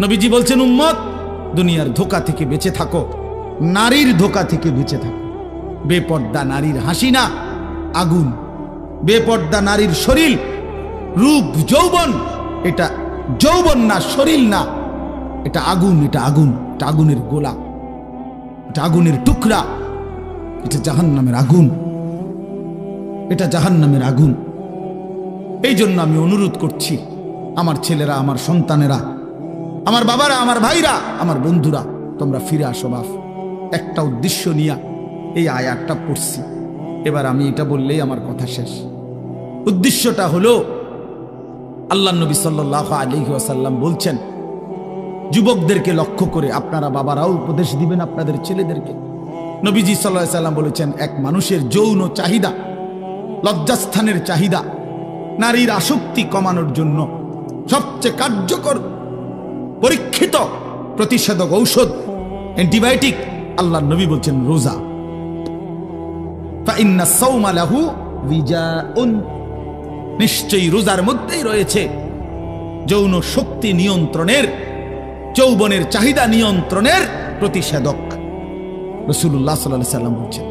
নবীজি বলছেন, উম্মত দুনিয়ার ধোঁকা থেকে বেঁচে থাকো, নারীর ধোঁকা থেকে বেঁচে থাকো। বেপর্দা নারীর হাসি না, আগুন। বেপর্দা নারীর শরীর, রূপ, যৌবন, এটা যৌবন না, শরীর না, এটা আগুন। এটা আগুন, এটা আগুনের গোলা, এটা আগুনের টুকরা, এটা জাহান্নামের আগুন, এটা জাহান্নামের আগুন। এই জন্য আমি অনুরোধ করছি, আমার ছেলেরা, আমার সন্তানেরা, আমার বাবারা, আমার ভাইরা, আমার বন্ধুরা, তোমরা ফিরে আসো বাপ। একটা উদ্দেশ্য নিয়ে এই আয়াতটা পড়ছি। এবার আমি এটা বললেই আমার কথা শেষ। উদ্দেশ্যটা হলো, আল্লাহ নবী সাল্লাল্লাহু আলাইহি ওয়াসাল্লাম বলছেন, যুবকদেরকে লক্ষ্য করে আপনারা বাবারাও উপদেশ দিবেন আপনাদের ছেলেদেরকে। নবীজি সাল্লাল্লাহু আলাইহি ওয়াসাল্লাম বলেছেন, এক মানুষের যৌন চাহিদা, লজ্জাস্থানের চাহিদা, নারীর আসক্তি কমানোর জন্য সবচেয়ে কার্যকর পরীক্ষিত প্রতিষেধক ঔষধ, অ্যান্টিবায়োটিক, আল্লাহ নবী বলছেন রোজা। ফাইন্না সাওমা লাহু বিজাউন, নিশ্চয়ই রোজার মধ্যেই রয়েছে যৌন শক্তি নিয়ন্ত্রণের, যৌবনের চাহিদা নিয়ন্ত্রণের প্রতিষেধক। রাসূলুল্লাহ সাল্লাল্লাহু আলাইহি ওয়াসাল্লাম বলছেন।